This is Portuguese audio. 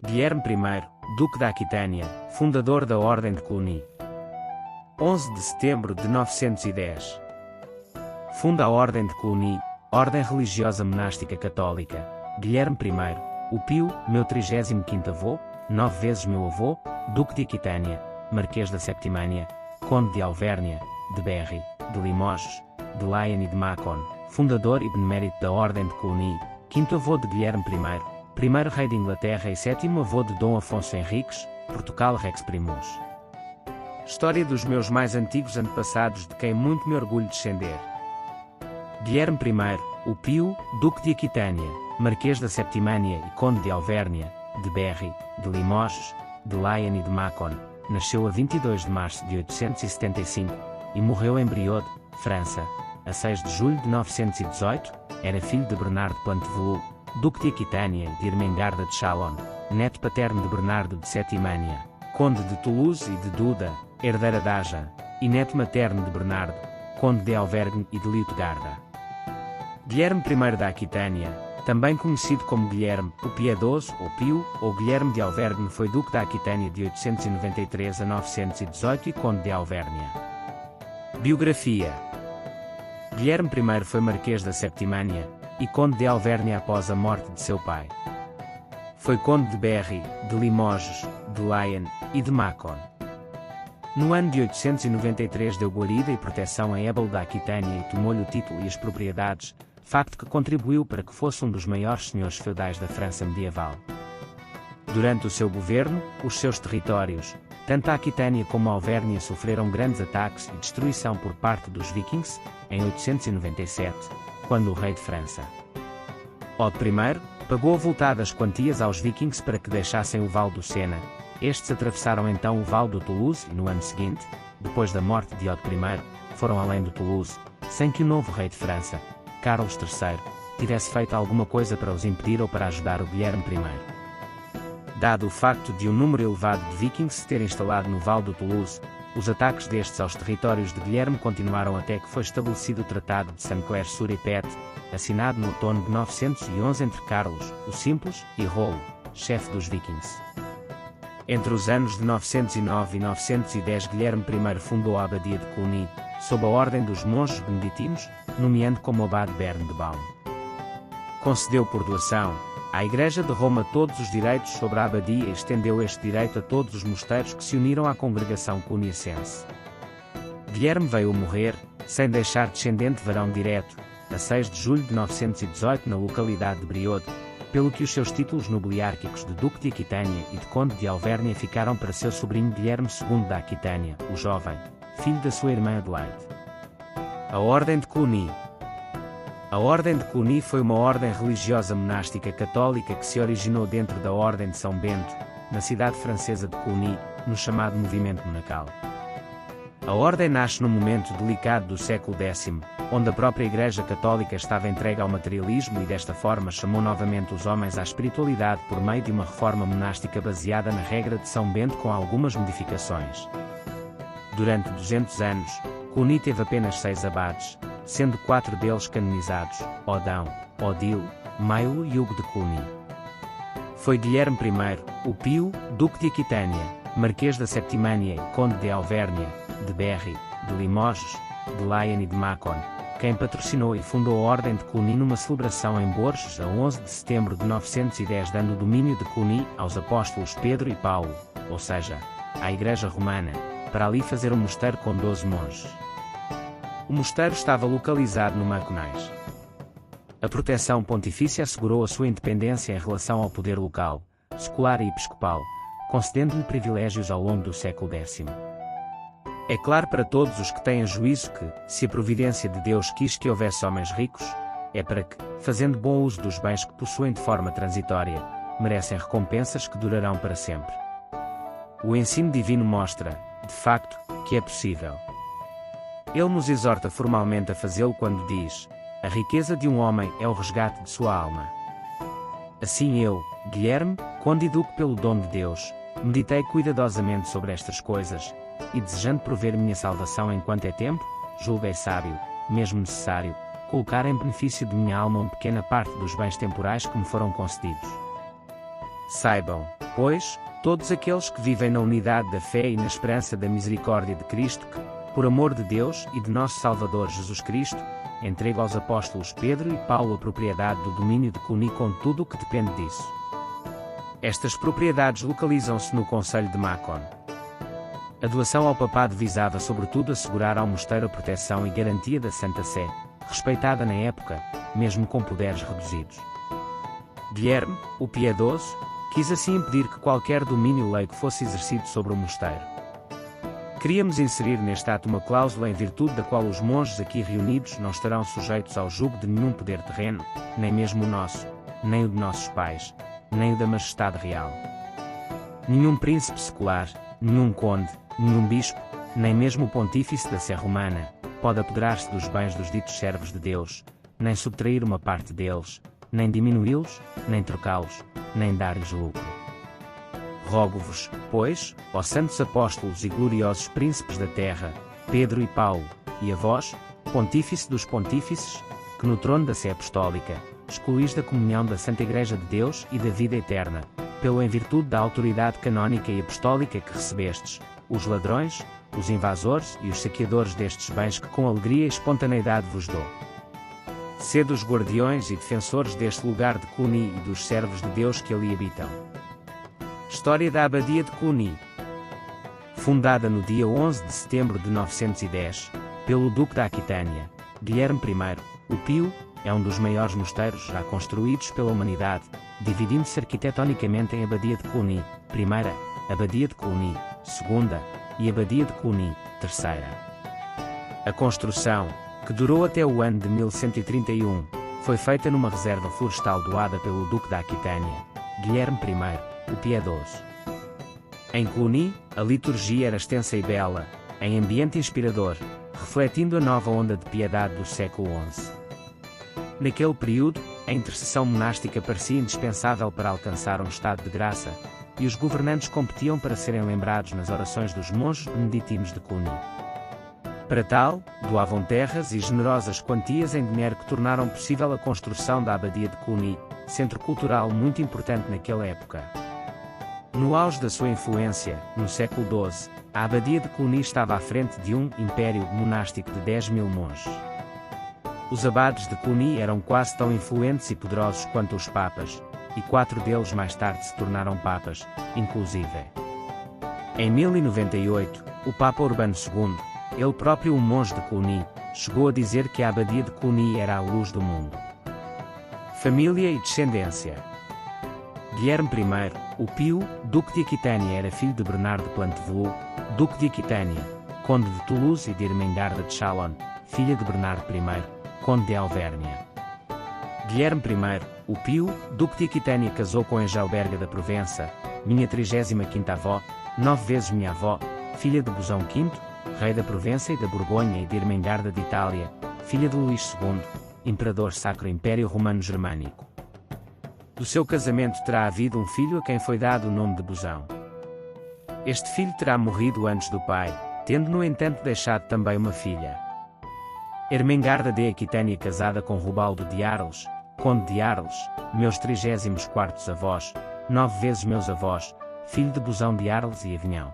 Guilherme I, Duque da Aquitânia, fundador da Ordem de Cluny. 11 de setembro de 910. Funda a Ordem de Cluny, ordem religiosa monástica católica. Guilherme I, o Pio, meu 35º avô, 9 vezes meu avô, Duque de Aquitânia, Marquês da Septimânia, Conde de Alvernia, de Berry, de Limoges, de Lyon e de Macon, fundador e benemérito da Ordem de Cluny, 5º avô de Guilherme I, primeiro rei de Inglaterra e 7º avô de Dom Afonso Henriques, Portugal Rex Primus. História dos meus mais antigos antepassados de quem muito me orgulho descender. Guilherme I, o Pio, Duque de Aquitânia, Marquês da Septimânia e Conde de Alvernia, de Berry, de Limoges, de Lyon e de Macon, nasceu a 22 de março de 875 e morreu em Brioude, França, a 6 de julho de 918, era filho de Bernardo Plantevelu, Duque de Aquitânia e de Ermengarda de Chalon, neto paterno de Bernardo de Septimânia, Conde de Toulouse e de Duda, herdeira de Agen, e neto materno de Bernardo, Conde de Auvergne e de Liutgarda. Guilherme I da Aquitânia, também conhecido como Guilherme o Piedoso ou Pio, ou Guilherme de Auvergne, foi Duque da Aquitânia de 893 a 918 e Conde de Auvernia. Biografia. Guilherme I foi Marquês da Septimânia e Conde de Auvernia após a morte de seu pai. Foi Conde de Berry, de Limoges, de Lyon e de Macon. No ano de 893 deu guarida e proteção a Ébalo da Aquitânia e tomou-lhe o título e as propriedades, facto que contribuiu para que fosse um dos maiores senhores feudais da França medieval. Durante o seu governo, os seus territórios, tanto a Aquitânia como a Auvernia, sofreram grandes ataques e destruição por parte dos vikings, em 897, quando o rei de França, Odo I, pagou avultadas quantias aos vikings para que deixassem o Vale do Sena. Estes atravessaram então o Vale do Toulouse e no ano seguinte, depois da morte de Odo I, foram além do Toulouse, sem que o novo rei de França, Carlos III, tivesse feito alguma coisa para os impedir ou para ajudar o Guilherme I. Dado o facto de um número elevado de vikings se ter instalado no Vale do Toulouse, os ataques destes aos territórios de Guilherme continuaram até que foi estabelecido o Tratado de Saint-Clair-sur-Épette, assinado no outono de 911 entre Carlos, o Simples, e Rollo, chefe dos vikings. Entre os anos de 909 e 910 Guilherme I fundou a Abadia de Cluny, sob a ordem dos monges beneditinos, nomeando como abade Bern de Baum. Concedeu por doação à Igreja de Roma todos os direitos sobre a abadia e estendeu este direito a todos os mosteiros que se uniram à congregação cluniacense. Guilherme veio a morrer, sem deixar descendente varão direto, a 6 de julho de 918 na localidade de Brioude, pelo que os seus títulos nobiliárquicos de Duque de Aquitânia e de Conde de Alvernia ficaram para seu sobrinho Guilherme II da Aquitânia, o jovem, filho da sua irmã Adelaide. A Ordem de Cluny. A Ordem de Cluny foi uma ordem religiosa monástica católica que se originou dentro da Ordem de São Bento, na cidade francesa de Cluny, no chamado movimento monacal. A ordem nasce num momento delicado do século X, onde a própria Igreja Católica estava entregue ao materialismo e desta forma chamou novamente os homens à espiritualidade por meio de uma reforma monástica baseada na regra de São Bento com algumas modificações. Durante 200 anos, Cluny teve apenas 6 abades, sendo 4 deles canonizados, Odão, Odile, Mailo e Hugo de Cluny. Foi Guilherme I, o Pio, Duque de Aquitânia, Marquês da Septimânia e Conde de Auvernia, de Berry, de Limoges, de Lyon e de Macon, quem patrocinou e fundou a Ordem de Cluny numa celebração em Bourges a 11 de setembro de 910, dando o domínio de Cluny aos apóstolos Pedro e Paulo, ou seja, à Igreja Romana, para ali fazer um mosteiro com 12 monges. O mosteiro estava localizado no Mâconnais. A proteção pontifícia assegurou a sua independência em relação ao poder local, secular e episcopal, concedendo-lhe privilégios ao longo do século X. É claro para todos os que têm juízo que, se a providência de Deus quis que houvesse homens ricos, é para que, fazendo bom uso dos bens que possuem de forma transitória, merecem recompensas que durarão para sempre. O ensino divino mostra, de facto, que é possível. Ele nos exorta formalmente a fazê-lo quando diz: a riqueza de um homem é o resgate de sua alma. Assim eu, Guilherme, Conde e Duque pelo dom de Deus, meditei cuidadosamente sobre estas coisas, e desejando prover minha salvação enquanto é tempo, julguei sábio, mesmo necessário, colocar em benefício de minha alma uma pequena parte dos bens temporais que me foram concedidos. Saibam, pois, todos aqueles que vivem na unidade da fé e na esperança da misericórdia de Cristo que, por amor de Deus e de nosso Salvador Jesus Cristo, entrega aos apóstolos Pedro e Paulo a propriedade do domínio de Cluny com tudo o que depende disso. Estas propriedades localizam-se no concelho de Mâcon. A doação ao papado visava sobretudo assegurar ao mosteiro a proteção e garantia da Santa Sé, respeitada na época, mesmo com poderes reduzidos. Guilherme, o Piedoso, quis assim impedir que qualquer domínio leigo fosse exercido sobre o mosteiro. Queríamos inserir neste ato uma cláusula em virtude da qual os monges aqui reunidos não estarão sujeitos ao jugo de nenhum poder terreno, nem mesmo o nosso, nem o de nossos pais, nem o da majestade real. Nenhum príncipe secular, nenhum conde, nenhum bispo, nem mesmo o pontífice da Sé Romana, pode apoderar-se dos bens dos ditos servos de Deus, nem subtrair uma parte deles, nem diminuí-los, nem trocá-los, nem dar-lhes lucro. Rogo-vos, pois, ó santos apóstolos e gloriosos príncipes da terra, Pedro e Paulo, e a vós, pontífice dos pontífices, que no trono da Sé Apostólica, excluís da comunhão da Santa Igreja de Deus e da vida eterna, pelo em virtude da autoridade canónica e apostólica que recebestes, os ladrões, os invasores e os saqueadores destes bens que com alegria e espontaneidade vos dou. Sede os guardiões e defensores deste lugar de Cluny e dos servos de Deus que ali habitam. História da Abadia de Cluny. Fundada no dia 11 de setembro de 910, pelo Duque da Aquitânia, Guilherme I, o Pio, é um dos maiores mosteiros já construídos pela humanidade, dividindo-se arquitetonicamente em Abadia de Cluny, primeira, Abadia de Cluny, segunda, e Abadia de Cluny, terceira. A construção, que durou até o ano de 1131, foi feita numa reserva florestal doada pelo Duque da Aquitânia, Guilherme I, o Piedoso. Em Cluny, a liturgia era extensa e bela, em ambiente inspirador, refletindo a nova onda de piedade do século XI. Naquele período, a intercessão monástica parecia indispensável para alcançar um estado de graça, e os governantes competiam para serem lembrados nas orações dos monges beneditinos de Cluny. Para tal, doavam terras e generosas quantias em dinheiro que tornaram possível a construção da Abadia de Cluny, centro cultural muito importante naquela época. No auge da sua influência, no século XII, a Abadia de Cluny estava à frente de um império monástico de 10.000 monges. Os abades de Cluny eram quase tão influentes e poderosos quanto os papas, e 4 deles mais tarde se tornaram papas, inclusive. Em 1098, o Papa Urbano II, ele próprio um monge de Cluny, chegou a dizer que a Abadia de Cluny era a luz do mundo. Família e descendência. Guilherme I, o Pio, Duque de Aquitânia era filho de Bernardo de Plantevelue, Duque de Aquitânia, Conde de Toulouse e de Ermengarda de Chalon, filha de Bernardo I, Conde de Alvernia. Guilherme I, o Pio, Duque de Aquitânia casou com Engelberga da Provença, minha 35ª avó, 9 vezes minha avó, filha de Bosão V, rei da Provença e da Borgonha e de Ermengarda de Itália, filha de Luís II, imperador Sacro Império Romano Germânico. Do seu casamento terá havido um filho a quem foi dado o nome de Bosão. Este filho terá morrido antes do pai, tendo no entanto deixado também uma filha. Ermengarda de Aquitânia casada com Rubaldo de Arles, Conde de Arles, meus 34º avós, 9 vezes meus avós, filho de Bosão de Arles e Avinhão.